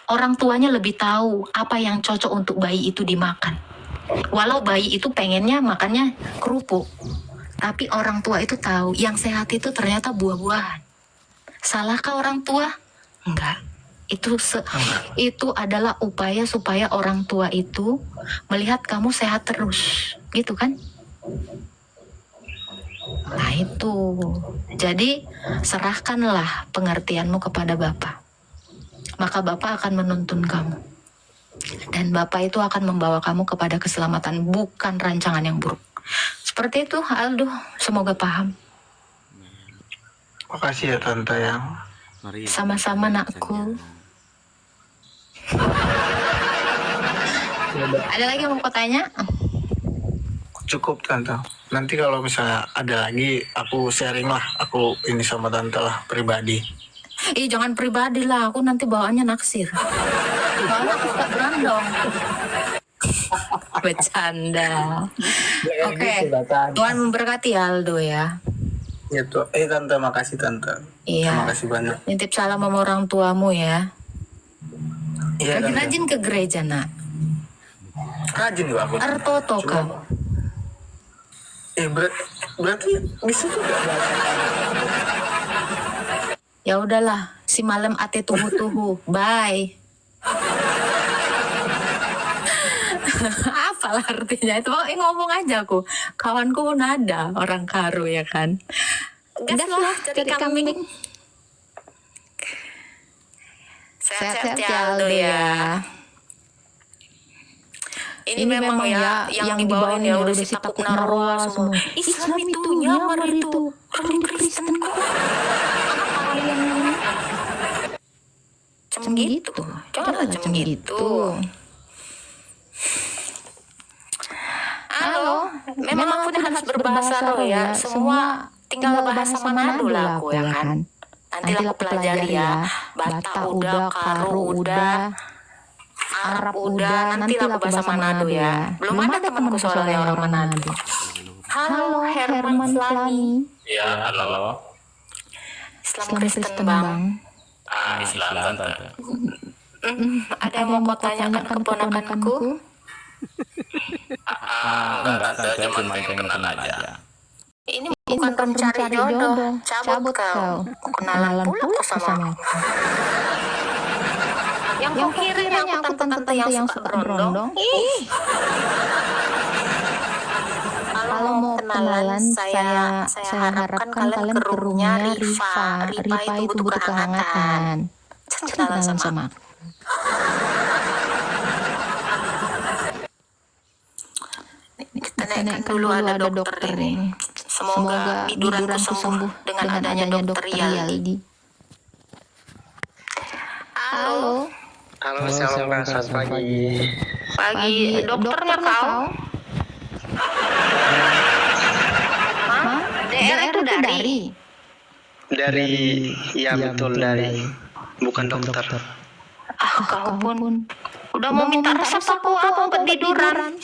S1: Orang tuanya lebih tahu apa yang cocok untuk bayi itu dimakan. Walau bayi itu pengennya makannya kerupuk, tapi orang tua itu tahu yang sehat itu ternyata buah-buahan. Salahkah orang tua? Enggak. Itu adalah upaya supaya orang tua itu melihat kamu sehat terus, gitu kan? Nah itu. Jadi serahkanlah pengertianmu kepada Bapa. Maka Bapa akan menuntun kamu. Dan Bapa itu akan membawa kamu kepada keselamatan, bukan rancangan yang buruk. Seperti itu Aldo, semoga paham.
S5: Makasih ya Tante yang.
S1: Sama-sama nakku. Ada lagi yang mau kau tanya?
S5: Cukup Tante. Nanti kalau misalnya ada lagi aku sharing lah. Aku ini sama Tante lah pribadi.
S1: Jangan pribadi lah, aku nanti bawaannya naksir. Soalnya aku suka berandong. Bercanda. Oke, Tuhan memberkati Aldo ya.
S6: Gitu. Tante, makasih tante.
S7: Iya.
S6: Terima kasih banyak.
S7: Nitip salam sama orang tuamu ya.
S6: Iya tante.
S7: Rajin-rajin ke gereja nak.
S6: Rajin juga aku.
S7: Artoto kamu.
S6: Berarti bisa juga.
S7: Ya udahlah, si malam ate tuhu-tuhu. Bye. Apalah artinya itu? Ngomong aja aku. Kawanku pun ada orang Karo ya kan. Gas lah cari kambing. Sehat-sehat ya Aldo ya. Ini memang ya yang dibawain ya udah si takut narwa semua. Islam itu nyamar itu orang Kristen kok. Kalian cem gitu. Jangan cem gitu. Halo, memang aku harus berbahasa lo ya. Semua tinggal bahasa Manado lah aku ya kan. Nanti lah pelajari ya. Batak udah, Karo udah, Arab udah, nanti lah bahasa Manado ya. Belum ada temanku soalnya orang Manado. Halo Herman Flani.
S8: Ya, halo.
S7: Islam Kristen bang.
S8: Islam tante.
S7: Ada yang mau tanyakan ke keponakanku?
S8: Enggak, saya cuma pengen kenal aja.
S7: Ini bukan mencari jodoh, cabut kau. Kenalan pula sama aku. Yang kau kira aku tante-tante yang suka berondong? Ih. Kalau mau kenalan, saya harapkan kalian ke rumahnya Rifa. Rifa itu butuh kehangatan. Kenalan sama aku. Kita naikkan dulu ada dokter ini. Semoga biduranku sembuh dengan adanya dokter Yaldi. Halo.
S3: Halo, selamat pagi.
S7: Pagi, dokternya kau? Hah? DR itu dari?
S3: Ya betul dari. Bukan dokter.
S7: Kau pun. Udah mau minta resep aku apa obat biduran?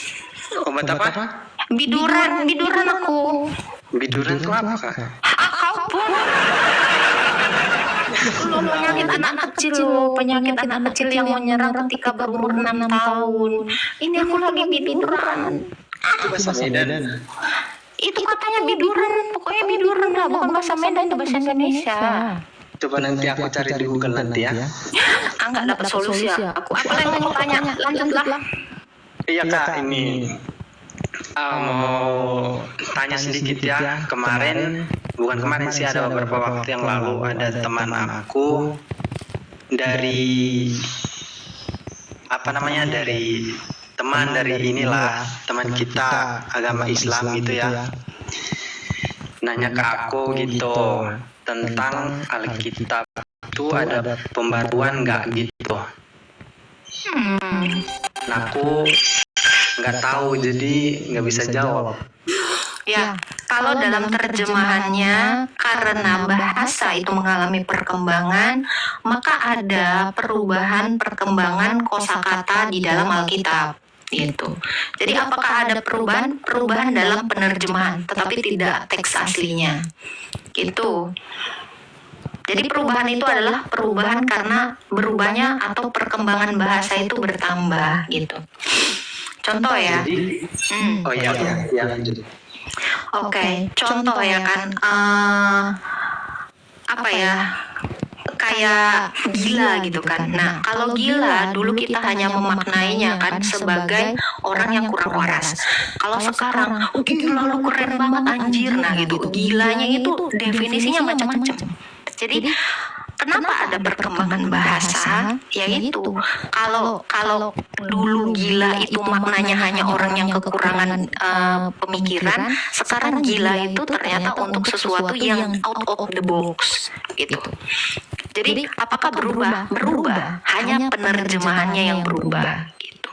S3: Obat apa?
S7: Biduran aku.
S3: Biduran itu apa, Kak?
S7: Kau pun. Penyakit anak kecil loh, penyakit anak kecil yang menyerang ketika berumur 6 tahun. Ini aku lagi biduran.
S3: Itu bahasa Medan.
S7: Itu katanya biduran, pokoknya biduran lah, bukan bahasa Medan, itu bahasa Indonesia.
S3: Coba nanti aku cari di Google nanti ya.
S7: Enggak dapat solusi ya. Aku apa yang mau tanya? Lanjutlah.
S3: Iya Kak, ini mau tanya sedikit ya. Bukan kemarin sih, ada beberapa waktu yang lalu ada teman aku dari dari inilah, teman kita agama Islam gitu ya. Nanya ke aku gitu tentang Alkitab itu ada pembaruan nggak gitu. Nah, aku nggak tahu jadi nggak bisa jawab.
S7: Ya, kalau dalam terjemahannya karena bahasa itu mengalami perkembangan, maka ada perubahan perkembangan kosakata di dalam Alkitab. Gitu. Jadi apakah ada perubahan dalam penerjemahan, tetapi tidak teks aslinya. Gitu. Jadi perubahan itu adalah perubahan karena berubahnya atau perkembangan bahasa itu bertambah gitu. Contoh ya.
S3: Oh iya, lanjut.
S7: Oke, contoh ya kan, apa ya, kayak gila gitu kan. Nah, kalau gila dulu kita hanya memaknainya kan sebagai orang yang kurang waras. Kalau sekarang, gila lu keren banget anjir. Nah gitu, gilanya itu definisinya macam-macam. Jadi kenapa ada perkembangan bahasa? Yaitu kalau dulu gila itu maknanya hanya orang yang kekurangan pemikiran, sekarang gila itu ternyata untuk sesuatu yang out of the box gitu. Jadi apakah berubah? Berubah, hanya penerjemahannya yang berubah gitu.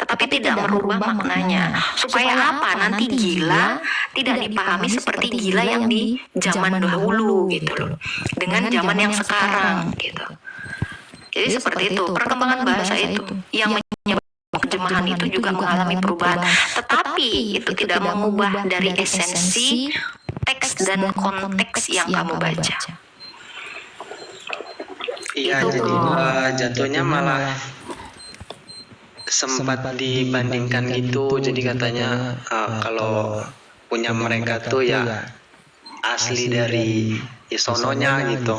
S7: Tetapi tidak merubah maknanya. Supaya apa? Nanti gila tidak dipahami seperti gila yang di zaman dahulu gitu loh, dengan zaman yang sekarang gitu. Jadi seperti itu perkembangan bahasa itu yang menyebabkan terjemahan itu juga mengalami perubahan. Tetapi itu tidak mengubah dari esensi teks dan konteks yang kamu baca.
S9: Iya,
S7: Itu,
S9: jadi
S7: Bro.
S9: jatuhnya malah sempat dibandingkan gitu. Jadi katanya kalau punya mereka tuh ya asli dari sononya gitu.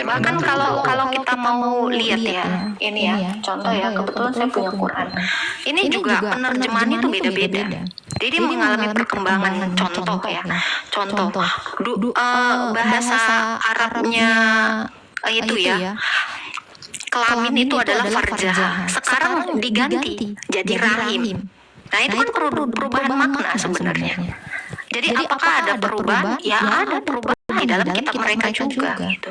S7: Bahkan kalau kita mau lihat ya, ini ya, contoh ya, kebetulan saya punya Quran. Ini juga penerjemahannya itu beda-beda. Jadi mengalami perkembangan. Contoh ya, bahasa Arabnya itu ya, kelamin itu adalah farjah. Sekarang diganti jadi rahim. Nah itu kan perubahan makna sebenarnya. Jadi apakah ada perubahan? Ya ada perubahan di dalam kitab mereka juga gitu.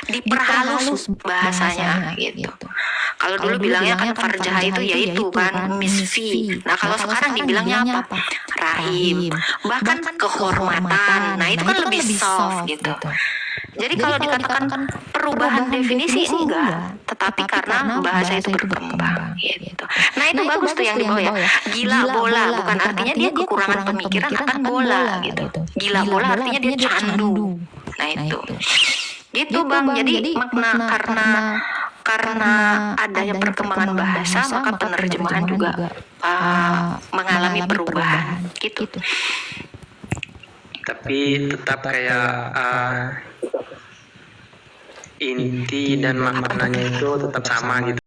S7: Diperhalus bahasanya gitu. Kalau dulu bilangnya kan farjah itu yaitu kan misfi. Nah kalau sekarang dibilangnya apa? Rahim. Bahkan kehormatan. Nah itu kan lebih soft gitu. Jadi kalau dikatakan perubahan definisi enggak, tetapi karena bahasa itu berkembang gitu. Nah itu bagus tuh yang dibawa ya. Gila bola bukan artinya dia kekurangan pemikiran akan bola gitu. Gila bola artinya dia candu. Nah itu. Gitu Bang. Jadi makna karena adanya perkembangan bahasa maka penerjemahan juga mengalami perubahan gitu.
S9: Tapi tetap kayak inti dan maknanya itu tetap sama gitu,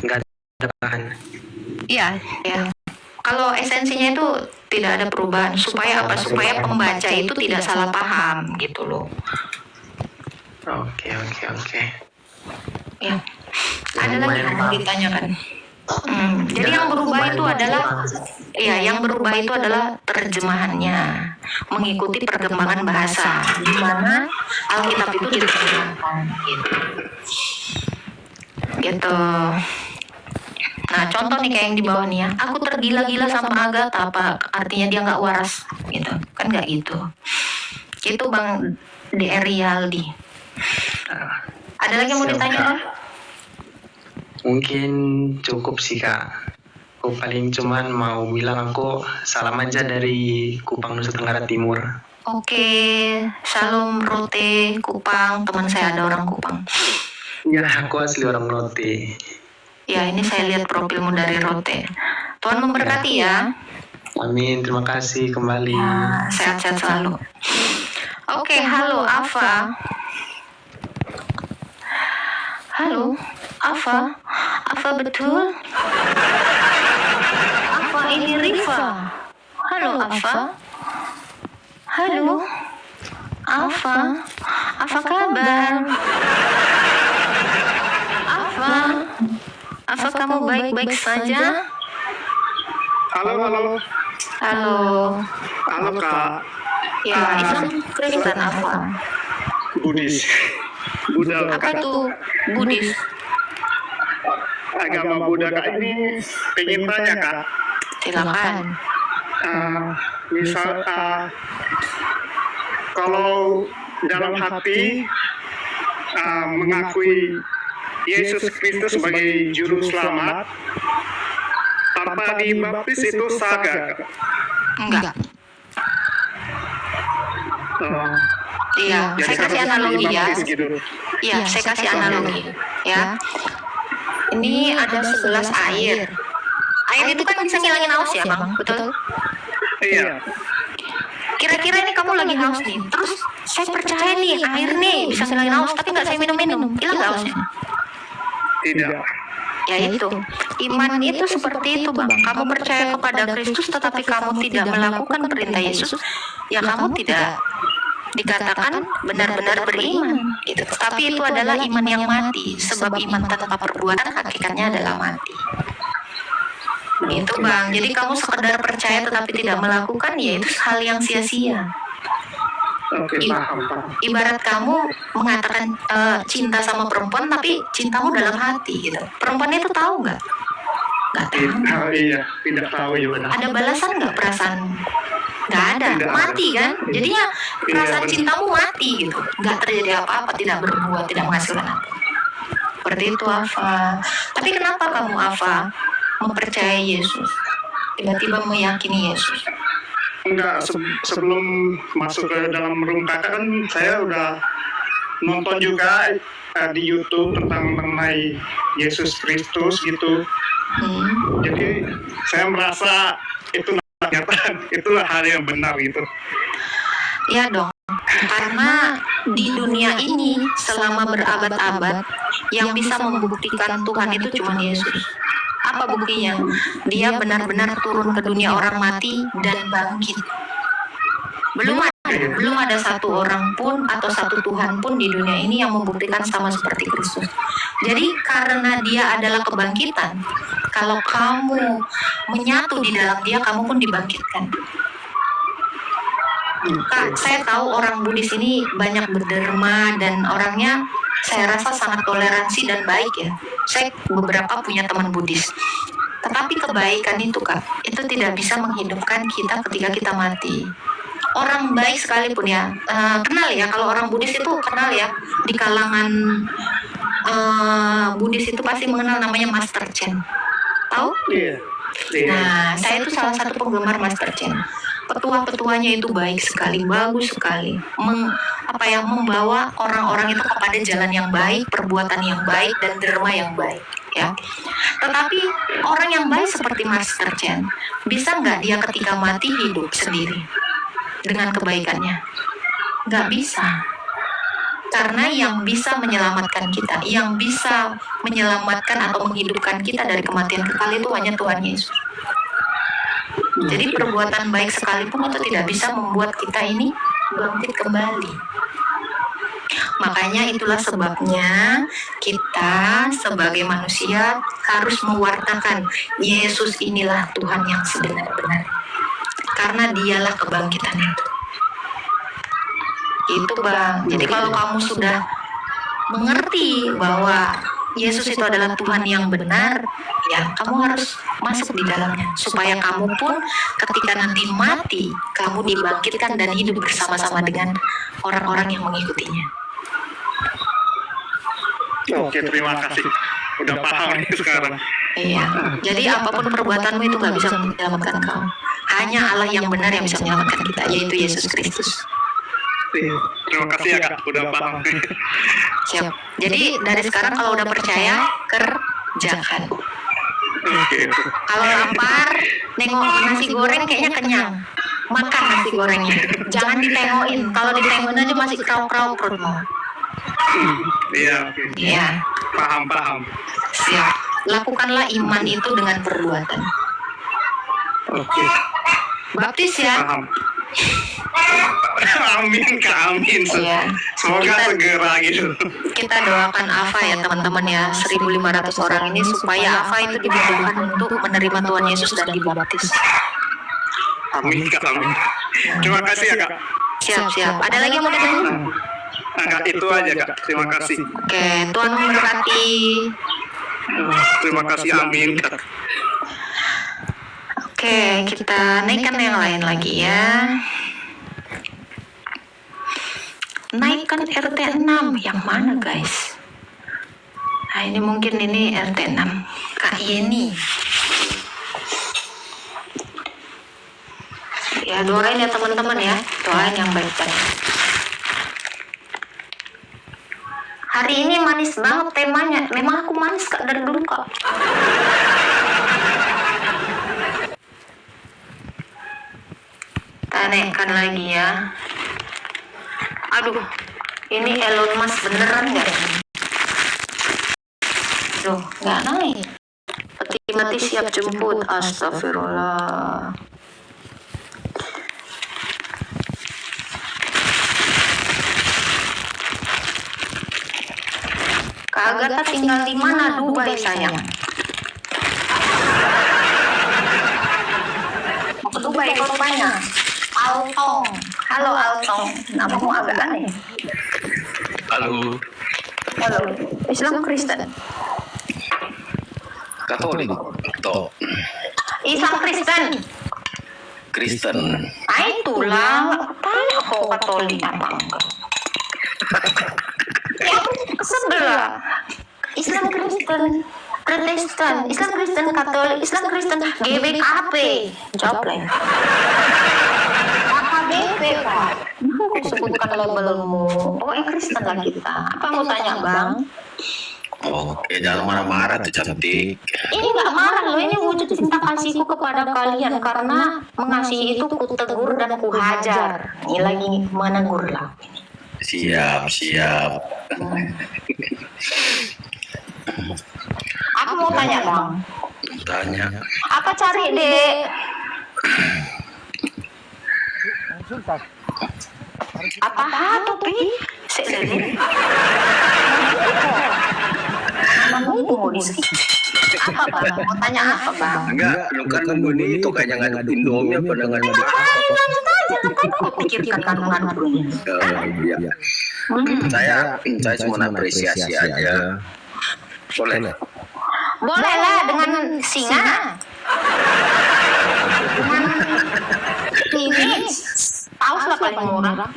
S9: nggak ada perubahan.
S7: Iya, ya. Kalau esensinya itu tidak ada perubahan supaya apa? Supaya pembaca itu tidak salah paham gitu loh.
S9: Oke.
S7: Ya. Ada lagi yang mau ditanyakan? Jadi yang berubah itu adalah yang berubah itu adalah terjemahannya mengikuti perkembangan bahasa di mana Alkitab itu diterjemahkan gitu. Nah contoh nih kayak yang di bawah nih ya, aku tergila-gila sama Agatha, apa artinya dia nggak waras gitu kan? Nggak gitu. Itu Bang DR Rialdi. Ada lagi yang mau ditanya Bang?
S9: Mungkin cukup sih Kak. Aku paling cuman mau bilang aku salam aja dari Kupang, Nusa Tenggara Timur.
S7: Oke, Shalom Rote Kupang, teman saya ada orang Kupang.
S9: Ya, aku asli orang Rote.
S7: Ya, ini saya lihat profilmu dari Rote. Tuhan memberkati ya.
S9: Amin, terima kasih kembali.
S7: Sehat-sehat selalu. Oke, halo Ava. Halo, Ava betul? Ava ini Riva. Halo Ava. Halo, Ava kabar? Ava kamu baik-baik saja?
S2: Halo.
S7: Halo
S2: Kak.
S7: Ya, Islam Kristen Ava.
S2: Buddhis. Buddha.
S7: Apa tuh Buddhis?
S2: Agama Buddha Kak ini pengen tanya Kak.
S7: Silakan.
S2: Misal kalau dalam hati mengakui Yesus Kristus sebagai juru selamat tanpa dibaptis itu sah gak?
S7: Enggak. Iya, saya kasih analogi ya. Iya, saya kasih analogi ya. Ini ada segelas air. Air itu kan bisa ngilangin haus ya, Bang? Betul?
S2: Iya.
S7: Kira-kira ini kamu lagi haus nih. Terus saya percaya nih air nih bisa ngilangin haus, tapi nggak saya minum-minum. Hilang nggak hausnya?
S2: Tidak.
S7: Ya itu. Iman itu seperti itu, Bang. Kamu percaya kepada Kristus tetapi kamu tidak melakukan perintah Yesus, ya kamu tidak dikatakan benar-benar beriman gitu. Tapi itu adalah iman yang mati, sebab iman tanpa perbuatan hakikatnya adalah mati. Itu Bang. Jadi kamu sekedar percaya tetapi tidak melakukan, ya itu hal yang sia-sia.
S2: Oke, paham.
S7: Ibarat kamu mengatakan cinta sama perempuan tapi cintamu dalam hati gitu. Perempuan itu tahu nggak? Nggak tahu.
S2: Iya, tidak tahu ya benar.
S7: Ada balasan nggak perasaan? Nggak ada, mati kan? Jadinya perasaan cintamu mati gitu. Nggak terjadi apa-apa, tidak berbuat, tidak menghasilkan apa. Seperti itu Ava. Tapi kenapa kamu Ava mempercayai Yesus? Tiba-tiba meyakini Yesus?
S5: Enggak, sebelum masuk ke dalam room kakak kan saya udah nonton juga di YouTube tentang mengenai Yesus Kristus gitu. Jadi saya merasa itulah hal yang benar gitu.
S7: Ya dong, karena di dunia ini selama berabad-abad yang bisa membuktikan Tuhan itu cuma Yesus. Apa buktinya? Dia benar-benar turun ke dunia orang mati dan bangkit. Belum ada satu orang pun atau satu Tuhan pun di dunia ini yang membuktikan sama seperti Kristus. Jadi karena dia adalah kebangkitan, kalau kamu menyatu di dalam dia, kamu pun dibangkitkan. Kak, saya tahu orang Buddhis ini banyak berderma dan orangnya saya rasa sangat toleransi dan baik ya. Saya beberapa punya teman Buddhis. Tetapi kebaikan itu Kak, itu tidak bisa menghidupkan kita ketika kita mati. Orang baik sekalipun ya, kenal ya, kalau orang Buddhis itu kenal ya, di kalangan Buddhis itu pasti mengenal namanya Master Chen. Tahu?
S5: Iya.
S7: Nah, saya itu salah satu penggemar Master Chen. Petua-petuanya itu baik sekali, bagus sekali, membawa orang-orang itu kepada jalan yang baik, perbuatan yang baik, dan derma yang baik. Ya, tetapi orang yang baik seperti Master Chen, bisa nggak dia ketika mati hidup sendiri dengan kebaikannya? Nggak bisa. Karena yang bisa menyelamatkan kita, yang bisa menyelamatkan atau menghidupkan kita dari kematian kekal itu hanya Tuhan Yesus. Jadi perbuatan baik sekalipun itu tidak bisa membuat kita ini bangkit kembali. Makanya itulah sebabnya kita sebagai manusia harus mewartakan Yesus inilah Tuhan yang sebenar-benar. Karena dialah kebangkitan itu. Itu Bang. Jadi kalau kamu sudah mengerti bahwa Yesus itu adalah Tuhan yang benar, ya kamu harus masuk di dalamnya supaya kamu pun ketika nanti mati, kamu dibangkitkan dan hidup bersama-sama dengan orang-orang yang mengikutinya.
S5: Oke, terima kasih. Udah paham ini sekarang.
S7: Iya. Jadi apapun perbuatanmu itu nggak bisa menyelamatkan kamu. Hanya Allah yang benar yang bisa menyelamatkan kita, yaitu Yesus Kristus.
S5: Terima kasih ya Kak, udah paham.
S7: Siap. Jadi dari sekarang kalau udah percaya, kerjakan. Kalau lapar, nengok nasi goreng kayaknya kenyang. Makan nasi gorengnya. Jangan ditengokin. Kalau ditengokin aja masih krauk-krauk perutmu.
S5: Iya.
S7: Iya.
S5: Paham.
S7: Siap. Lakukanlah iman itu dengan perbuatan.
S5: Oke.
S7: Baptis ya.
S5: Paham. Amin Kak, amin.
S7: Iya.
S5: Semoga segera gitu.
S7: Kita doakan Ava ya teman-teman ya, 1.500 orang ini supaya Ava itu dibutuhkan untuk menerima Tuhan Yesus dan dibaptis.
S5: Amin Kak, amin. Terima kasih ya Kak.
S7: Siap. Ada lagi yang mau ditanya?
S5: Kak, itu aja Kak. Terima kasih.
S7: Oke, Tuhan memberkati.
S5: Terima kasih, amin Kak.
S7: Oke, kita naikkan yang lain lagi ya. Naikkan RT 6 yang mana guys? Nah ini mungkin ini RT 6 Kak Yeni. Ya doain ya teman-teman ya, doain yang baik-baik. Hari ini manis banget temanya. Memang aku manis Kak dari dulu Kak. Kita naikkan lagi ya. Aduh, ini Elon Musk beneran nggak? Duh, nggak naik. Peti mati siap jemput. Astagfirullah. Kak Agatha tinggal di mana? Dubai sayang. Mau ke Dubai kau rupanya. Altong. Halo Altong. Namamu agak aneh.
S3: Halo.
S7: Halo. Islam Kristen.
S3: Katolik. Toh.
S7: Islam Kristen.
S3: Kristen.
S7: Ah itulah. Tanya kok Katolik apa enggak? Ya sebelah. Islam Kristen. Protestan. Islam Kristen Katolik. Islam Kristen GBKP. Jawab lah.
S1: Pak. Aku sebutkan labelmu. Pokoknya Kristen lah kita. Apa mau tanya Bang?
S3: Oke, jangan marah-marah tuh cantik.
S1: Ini nggak marah loh, ini wujud cinta kasihku kepada kalian karena mengasihi itu ku tegur dan ku hajar. Ini lagi menegur lah.
S3: Siap.
S1: Aku mau tanya Bang.
S3: Tanya.
S1: Apa cari dek? Apa topi? Sekali. Namanya mau di sini. Apa Bang? Mau tanya apa Bang?
S3: Enggak, lu kan Buni itu kayak ngadepin Indomie apa dengan
S1: Lanjut aja, kan kau pikirkan kandungan ini.
S3: Iya. Saya cuma apresiasi aja. Boleh.
S1: Boleh lah dengan singa. Dengan ini paus lah paling murah.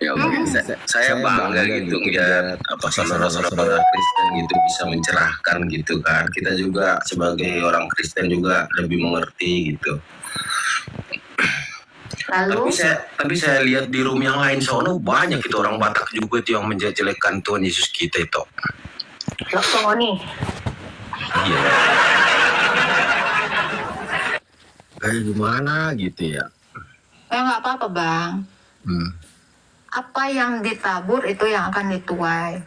S3: Ya mungkin saya bangga gitu ngeliat apa saudara-saudara Kristen gitu bisa mencerahkan gitu kan. Kita juga sebagai orang Kristen juga lebih mengerti gitu.
S1: Lalu
S3: Tapi saya lihat di room yang lain sono banyak itu orang Batak juga itu yang menjelekkan Tuhan Yesus kita itu.
S1: Loh nih.
S3: Iya. Kayak gimana gitu ya?
S1: Nggak apa-apa Bang. Apa yang ditabur itu yang akan dituai.